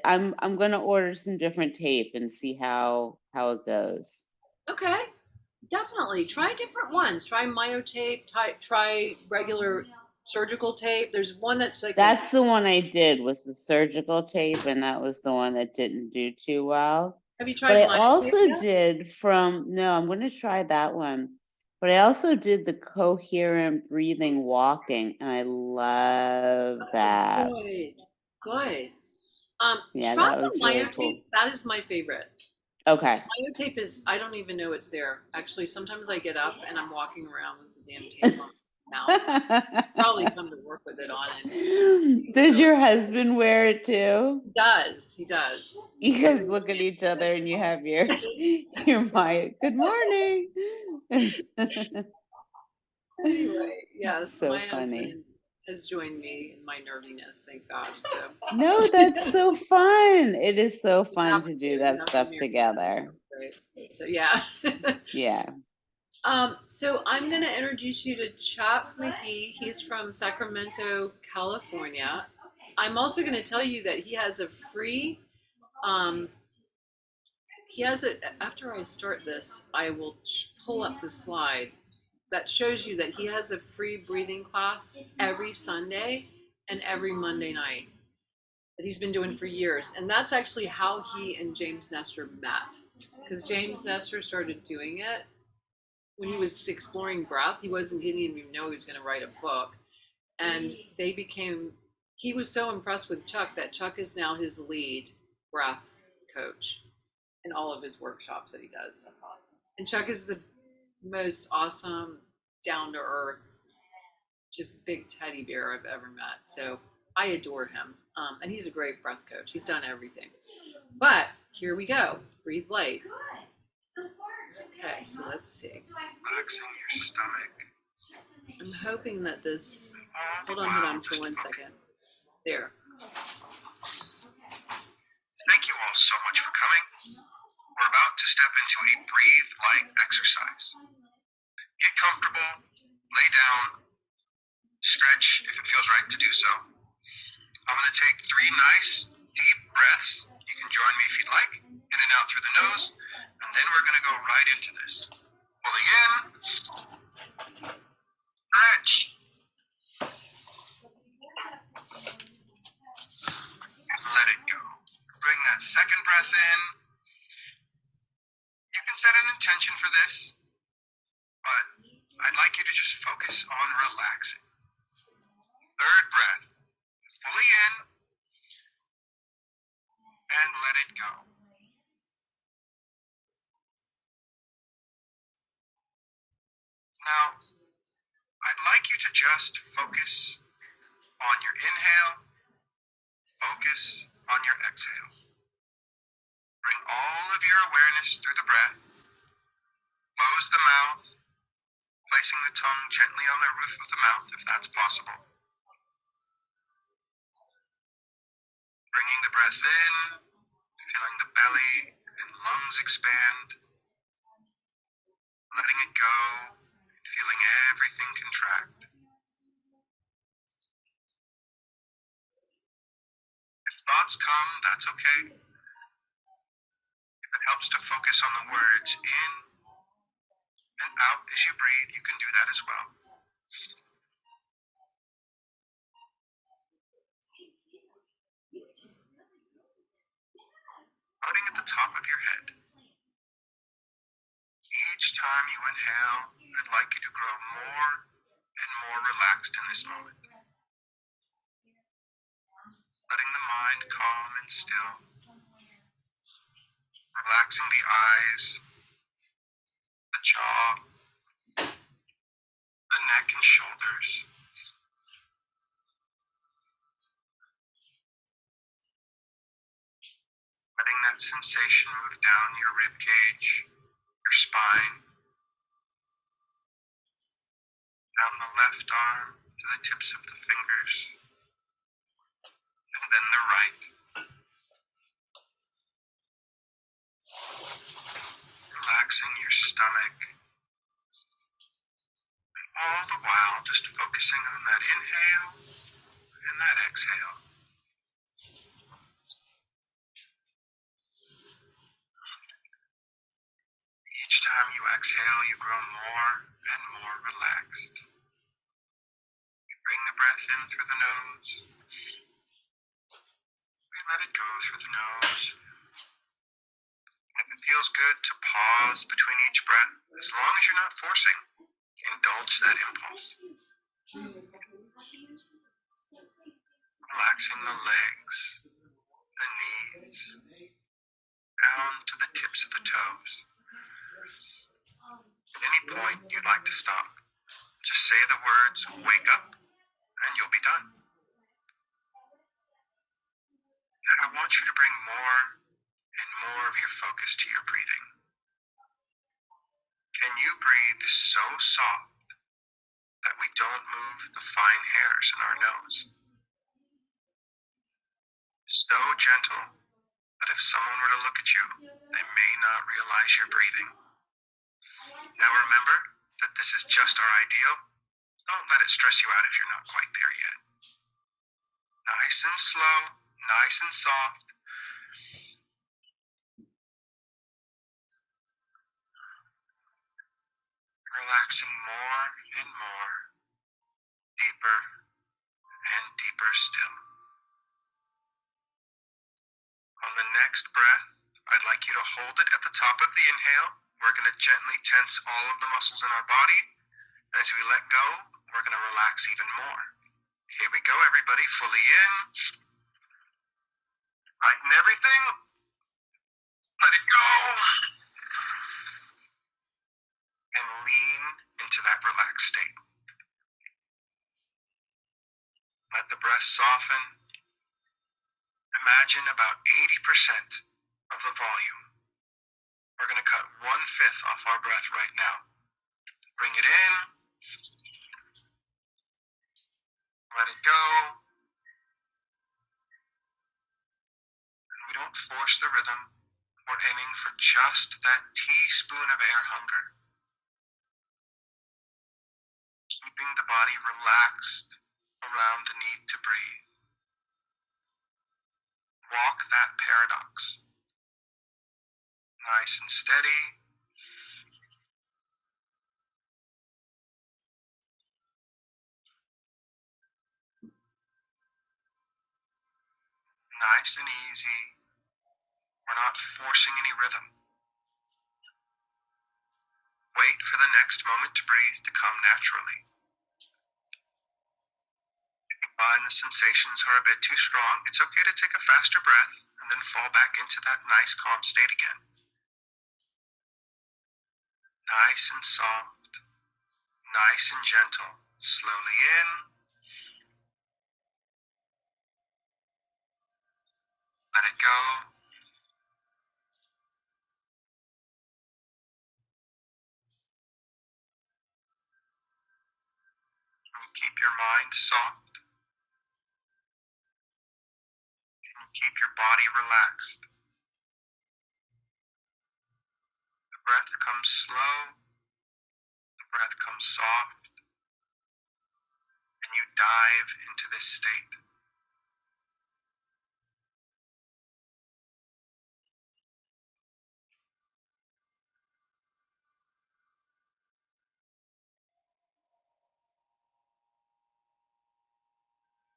I'm gonna order some different tape and see how it goes. Okay. Definitely. Try different ones. Try myotape, try regular surgical tape. There's one that's like That's the one I did, was the surgical tape, and that was the one that didn't do too well. have you But tried I myotape also yet? did no, I'm going to try that one. But I also did the coherent breathing walking, and I love that. Good. Good. Yeah, Try that was the really myotape. cool. That is my favorite. Okay. Myotape is, I don't even know it's there. Actually, sometimes I get up and I'm walking around with the damn tape on my mouth. Probably come to work with it on it. Does your husband wear it too? He does. He does. You guys look at each other and you have your good morning. Anyway, yes, So my funny. husband has joined me in my nerdiness, thank God. So No, that's so fun. It is so fun to do you that have to stuff marry together. right? So yeah. Yeah. So I'm gonna introduce you to Chuck McGee. He's from Sacramento, California. I'm also gonna tell you that he has a free after I start this, I will pull up the slide that shows you that he has a free breathing class every Sunday and every Monday night that he's been doing for years. And that's actually how he and James Nestor met. Because James Nestor started doing it when he was exploring breath. He didn't even know he was going to write a book. And he was so impressed with Chuck that Chuck is now his lead breath coach in all of his workshops that he does. And Chuck is the most awesome, down to earth, just big teddy bear I've ever met. So I adore him. And he's a great breath coach. He's done everything. But here we go. Breathe light. Good. So far, Okay, so let's see. So I Relaxing your stomach. just to make I'm sure. hoping that this. All the Hold while, on for just 1 focus. second. There. Thank you all so much for coming. We're about to step into a breathe light exercise. Get comfortable, lay down, stretch if it feels right to do so. I'm going to take 3 nice, deep breaths. You can join me if you'd like, in and out through the nose, and then we're going to go right into this. Fully in, stretch, and let it go. Bring that second breath in. You can set an intention for this, but I'd like you to just focus on relaxing. Third breath, fully in, and let it go. Now, I'd like you to just focus on your inhale, focus on your exhale. Bring all of your awareness through the breath. Close the mouth, placing the tongue gently on the roof of the mouth if that's possible. Bringing the breath in, feeling the belly and lungs expand. Letting it go, and feeling everything contract. If thoughts come, that's okay. If it helps to focus on the words in and out as you breathe, you can do that as well. Floating at the top of your head. Each time you inhale, I'd like you to grow more and more relaxed in this moment. Letting the mind calm and still. Relaxing the eyes, the jaw, the neck and shoulders. Letting that sensation move down your rib cage, your spine, down the left arm to the tips of the fingers, and then the right. Relaxing your stomach, and all the while just focusing on that inhale and that exhale. Each time you exhale, you grow more and more relaxed. You bring the breath in through the nose. We let it go through the nose. And if it feels good to pause between each breath, as long as you're not forcing, indulge that impulse. Relaxing the legs, the knees, down to the tips of the toes. At any point you'd like to stop, just say the words, wake up, and you'll be done. And I want you to bring more and more of your focus to your breathing. Can you breathe so soft that we don't move the fine hairs in our nose? So gentle that if someone were to look at you, they may not realize you're breathing. Now remember that this is just our ideal. Don't let it stress you out if you're not quite there yet. Nice and slow, nice and soft. Relaxing more and more, deeper and deeper still. On the next breath, I'd like you to hold it at the top of the inhale. We're going to gently tense all of the muscles in our body. And as we let go, we're going to relax even more. Here we go, everybody, fully in. Tighten everything. Let it go. and lean into that relaxed state. Let the breath soften. Imagine about 80% of the volume. We're going to cut 1/5 off our breath right now. Bring it in. Let it go. And we don't force the rhythm. We're aiming for just that teaspoon of air hunger. Keeping the body relaxed around the need to breathe. Walk that paradox. Nice and steady. Nice and easy. We're not forcing any rhythm. Wait for the next moment to breathe to come naturally. If you find the sensations are a bit too strong, it's okay to take a faster breath and then fall back into that nice calm state again. Nice and soft, nice and gentle. Slowly in. Let it go. And keep your mind soft. And keep your body relaxed. The breath comes slow. The breath comes soft. And you dive into this state.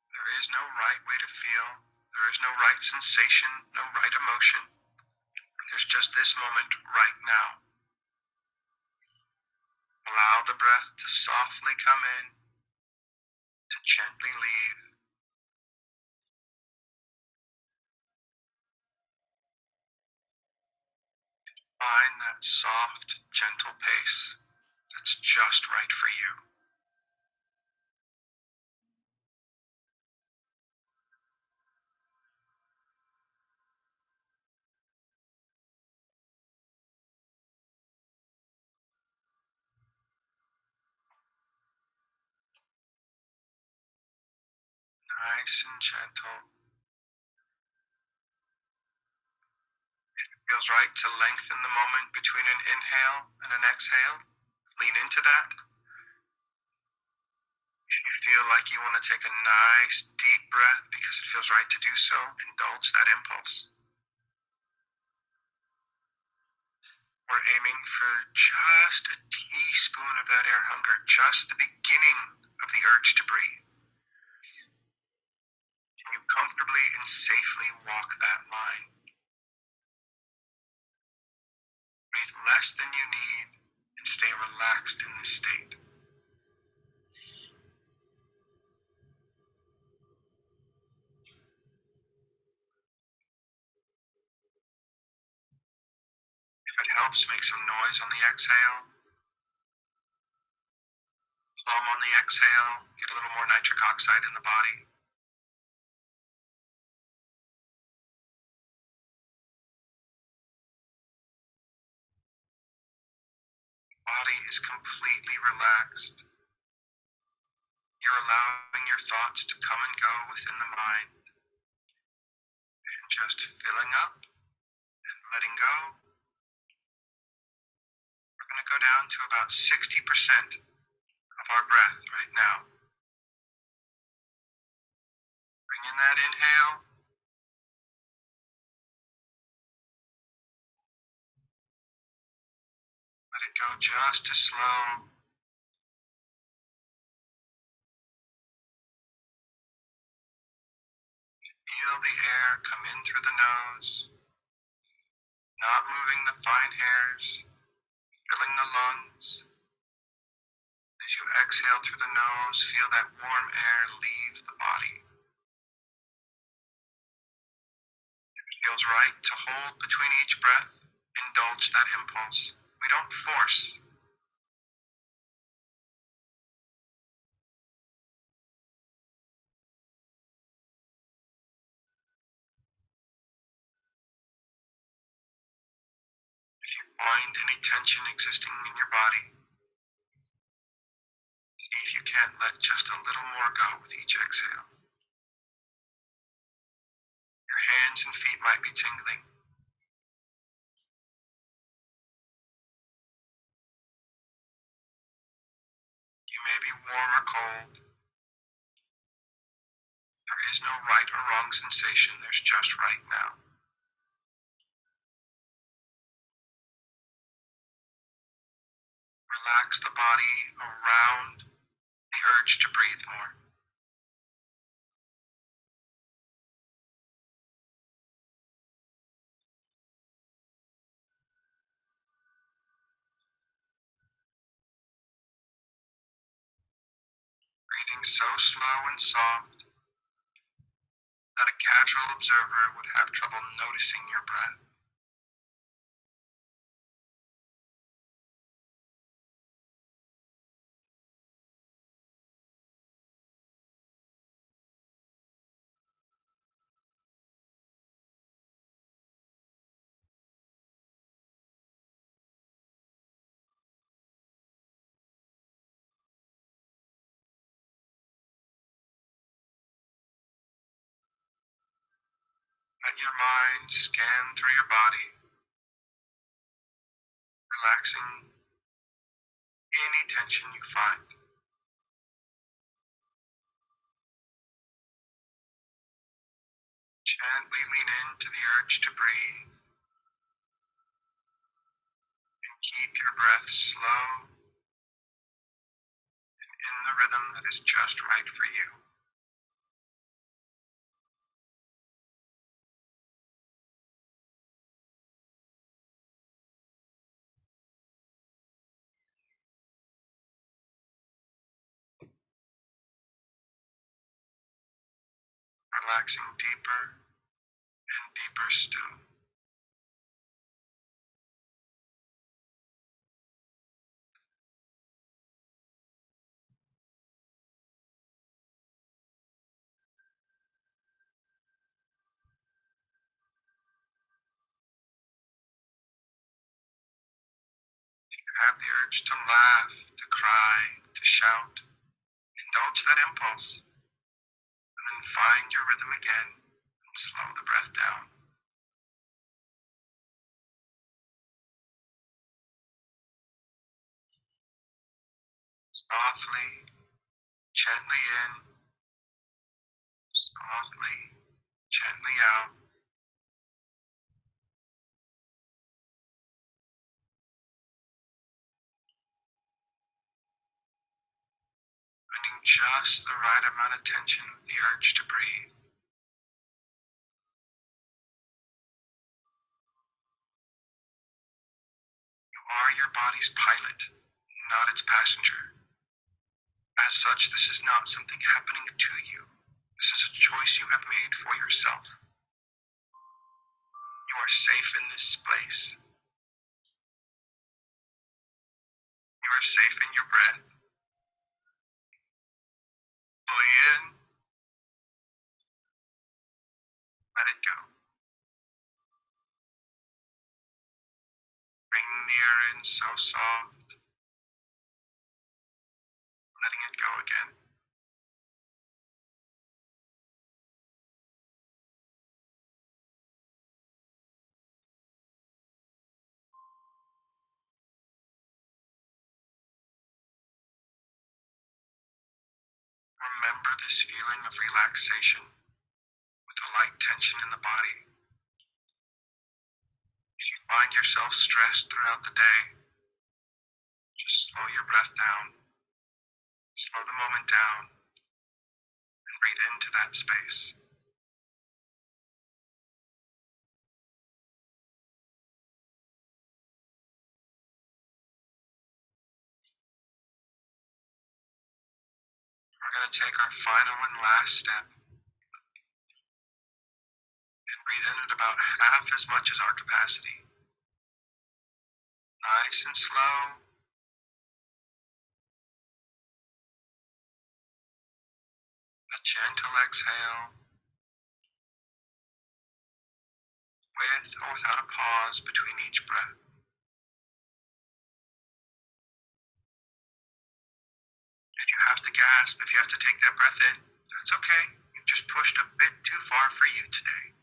There is no right way to feel. There is no right sensation, no right emotion. There's just this moment right now. Allow the breath to softly come in, to gently leave. Find that soft, gentle pace that's just right for you. Nice and gentle. Feels right to lengthen the moment between an inhale and an exhale. Lean into that. If you feel like you want to take a nice deep breath because it feels right to do so, indulge that impulse. We're aiming for just a teaspoon of that air hunger, just the beginning of the urge to breathe. Can you comfortably and safely walk that line? Breathe less than you need and stay relaxed in this state. If it helps, make some noise on the exhale. Plum on the exhale, get a little more nitric oxide in the body. Body is completely relaxed. You're allowing your thoughts to come and go within the mind. And just filling up and letting go. We're going to go down to about 60% of our breath right now. Bring in that inhale. Let it go just as slow. Feel the air come in through the nose, not moving the fine hairs, filling the lungs. As you exhale through the nose, feel that warm air leave the body. If it feels right to hold between each breath, indulge that impulse. We don't force. Find any tension existing in your body. See if you can't let just a little more go with each exhale. Your hands and feet might be tingling. You may be warm or cold. There is no right or wrong sensation, there's just right now. Relax the body around the urge to breathe more. Breathing so slow and soft that a casual observer would have trouble noticing your breath. Let your mind scan through your body, relaxing any tension you find. Gently lean into the urge to breathe and keep your breath slow and in the rhythm that is just right for you. Relaxing deeper and deeper still. Have the urge to laugh, to cry, to shout. Indulge that impulse, and then find your rhythm again and slow the breath down. Softly, gently in, softly, gently out. Finding just the right amount of tension with the urge to breathe. You are your body's pilot, not its passenger. As such, this is not something happening to you. This is a choice you have made for yourself. You are safe in this place. You are safe in your breath. Fully in, let it go. Bring the air in so soft, letting it go again. Remember this feeling of relaxation with a light tension in the body. If you find yourself stressed throughout the day, just slow your breath down, slow the moment down, and breathe into that space. We're going to take our final and last step and breathe in at about half as much as our capacity. Nice and slow. A gentle exhale with or without a pause between each breath. If you have to gasp, if you have to take that breath in, that's okay. You've just pushed a bit too far for you today.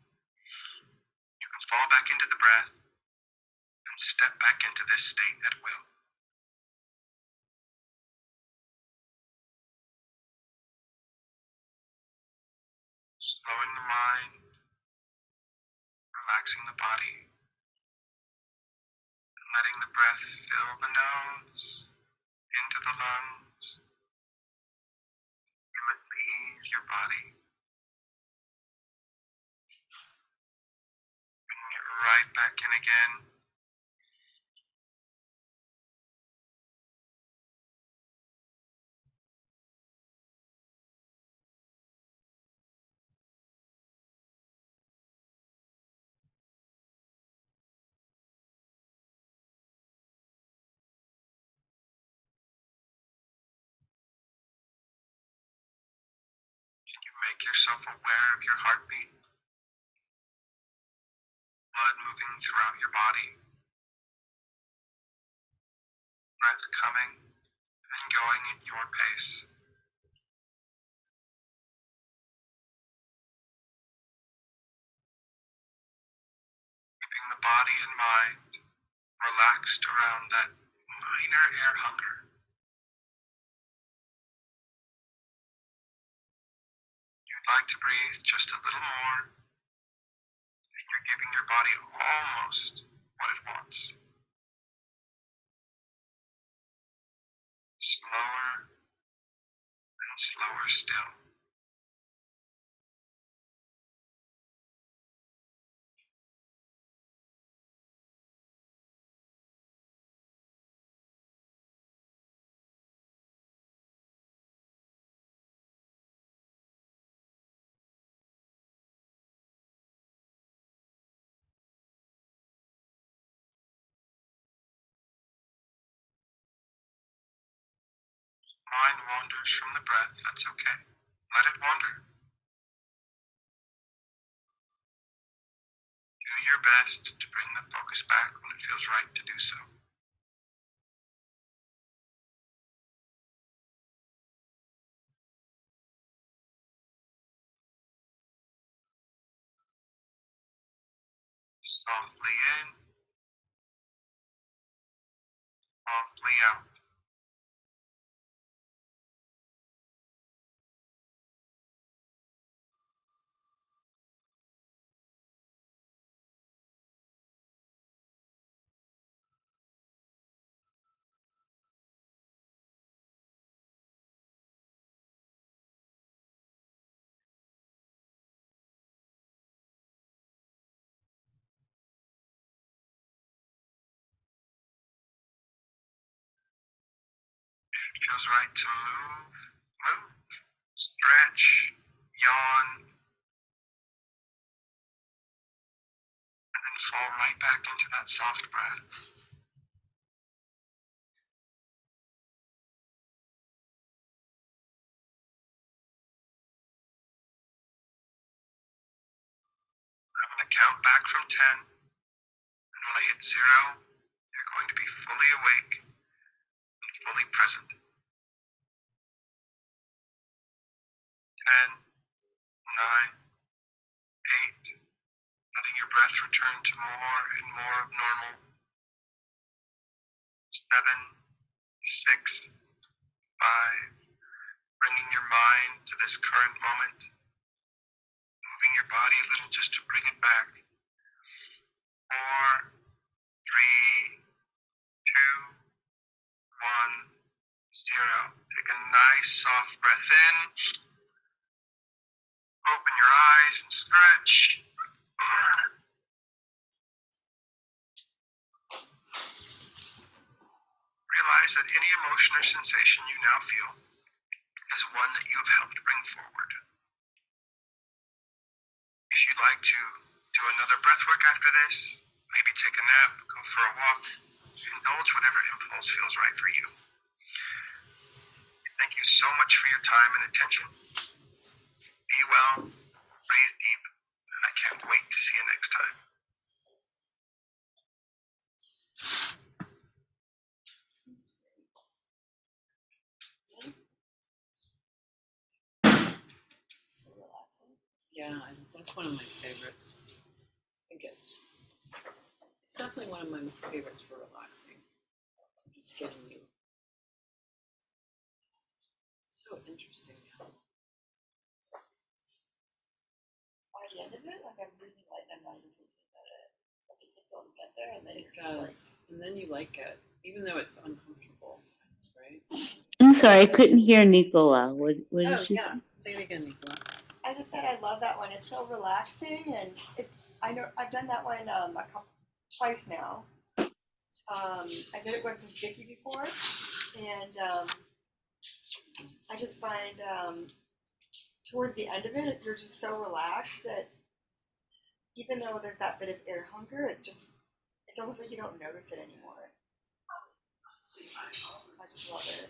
You can fall back into the breath and step back into this state at will. Slowing the mind, relaxing the body, and letting the breath fill the nose, into the lungs, feel it leave your body. Bringing it right back in again. Can you make yourself aware of your heartbeat? Blood moving throughout your body, breath coming and going at your pace. Keeping the body and mind relaxed around that minor air hunger. You'd like to breathe just a little more, and you're giving your body almost what it wants. Slower and slower still. Mind wanders from the breath, that's okay. Let it wander. Do your best to bring the focus back when it feels right to do so. Softly in, softly out. It feels right to move, stretch, yawn, and then fall right back into that soft breath. I'm going to count back from 10, and when I hit 0, you're going to be fully awake and fully present. 10, 9, 8, letting your breath return to more and more of normal. 7, 6, 5, bringing your mind to this current moment, moving your body a little just to bring it back. 4, 3, 2, 1, 0. Take a nice soft breath in. Open your eyes and stretch. Realize that any emotion or sensation you now feel is one that you have helped bring forward. If you'd like to do another breath work after this, maybe take a nap, go for a walk, indulge whatever impulse feels right for you. Thank you so much for your time and attention. Be well, breathe deep, and I can't wait to see you next time. Yeah, that's one of my favorites. I think it's definitely one of my favorites for relaxing. Just getting you. It's so interesting how By the end of it, like I'm losing light and I'm not even thinking about it. Like it takes all to get there, and then it you're just like, does. And then you like it, even though it's uncomfortable, right? I'm sorry, I couldn't hear Nicola. What did Oh, you yeah. say? Say it again, Nicola. I just said I love that one. It's so relaxing, and it's. I know I've done that one twice now. I did it once with Vicky before, and I just find towards the end of it, you're just so relaxed that even though there's that bit of air hunger, it's almost like you don't notice it anymore. I just love it.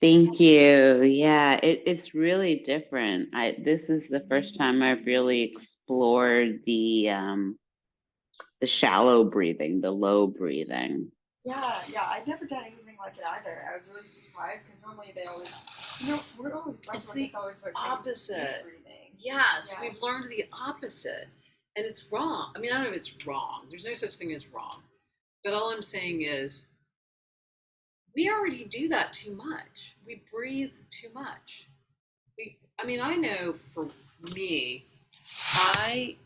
Thank you. Yeah, it's really different. This is the first time I've really explored the shallow breathing, the low breathing. Yeah, I'd never done anything like it either. I was really surprised because normally they always, we're always It's always like opposite. deep breathing. Yes, Yeah. we've learned the opposite. And it's wrong. I mean, I don't know if it's wrong. There's no such thing as wrong. But all I'm saying is, we already do that too much. We breathe too much. I know for me, I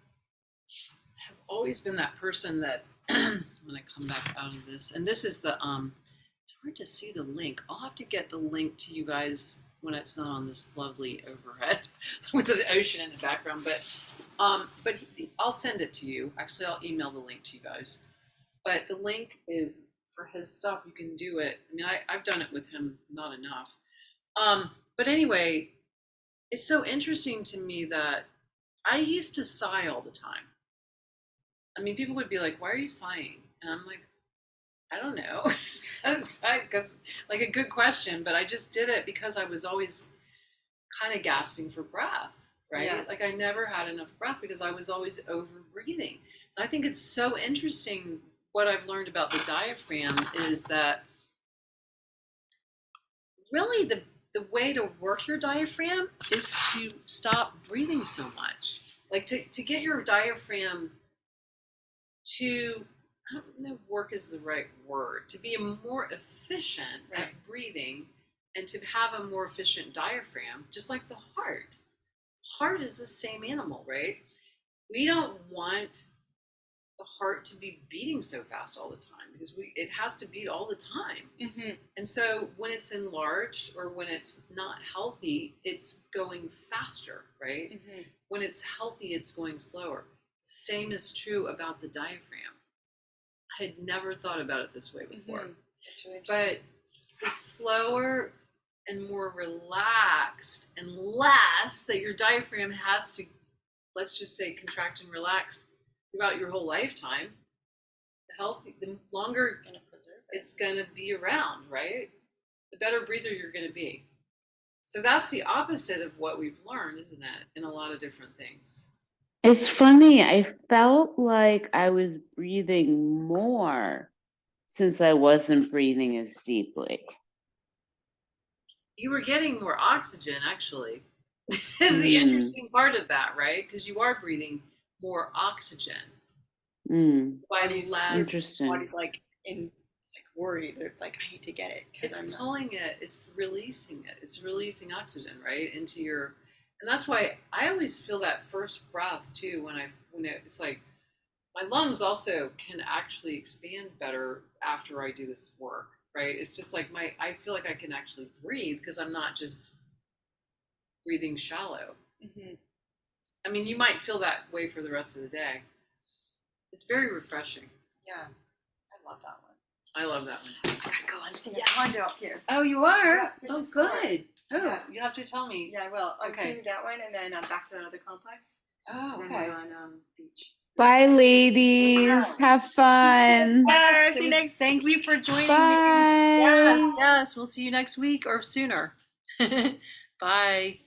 have always been that person that when I come back out of this, and this is the it's hard to see the link. I'll have to get the link to you guys when it's not on this lovely overhead with the ocean in the background. But I'll send it to you. Actually, I'll email the link to you guys. But the link is for his stuff. You can do it. I mean, I've done it with him, not enough. But anyway, it's so interesting to me that I used to sigh all the time. I mean, people would be like, "Why are you sighing?" And I'm like, "I don't know." Because like a good question, but I just did it because I was always kind of gasping for breath, right? Yeah. Like I never had enough breath because I was always over breathing. And I think it's so interesting. What I've learned about the diaphragm is that really the way to work your diaphragm is to stop breathing so much. Like to get your diaphragm to, I don't know if work is the right word, to be more efficient Right. at breathing and to have a more efficient diaphragm, just like the heart. Heart is the same animal, right? We don't want the heart to be beating so fast all the time because it has to beat all the time. Mm-hmm. And so when it's enlarged or when it's not healthy, it's going faster, right? Mm-hmm. When it's healthy, it's going slower. Same is true about the diaphragm. I had never thought about it this way before. Mm-hmm. It's really interesting. But the slower and more relaxed and less that your diaphragm has to, let's just say, contract and relax throughout your whole lifetime, the longer Gonna preserve it. it's going to be around, right? The better breather you're going to be. So that's the opposite of what we've learned, isn't it? In a lot of different things. It's funny, I felt like I was breathing more since I wasn't breathing as deeply. You were getting more oxygen, actually, is the interesting part of that, right? Because you are breathing more oxygen by Body's- less. Interesting. Body's like worried. It's like I need to get it. 'Cause It's I'm not- pulling it, it's releasing it, it's releasing oxygen, right, into your, and that's why I always feel that first breath too when it's like my lungs also can actually expand better after I do this work, right? It's just like I feel like I can actually breathe because I'm not just breathing shallow. Mhm. I mean, you might feel that way for the rest of the day. It's very refreshing. Yeah, I love that one. I love that one too. I gotta go. I'm seeing Yes. a condo up here. Oh, you are? Yeah, we should explore. good. Oh, Yeah. you have to tell me. Yeah, I will. I'm Okay. seeing that one, and then I'm back to another complex. Oh, And then okay. we're on beach. Bye, ladies. Have fun. Yes, See you it was- next thank you for joining me. Bye. Yes, we'll see you next week or sooner. Bye.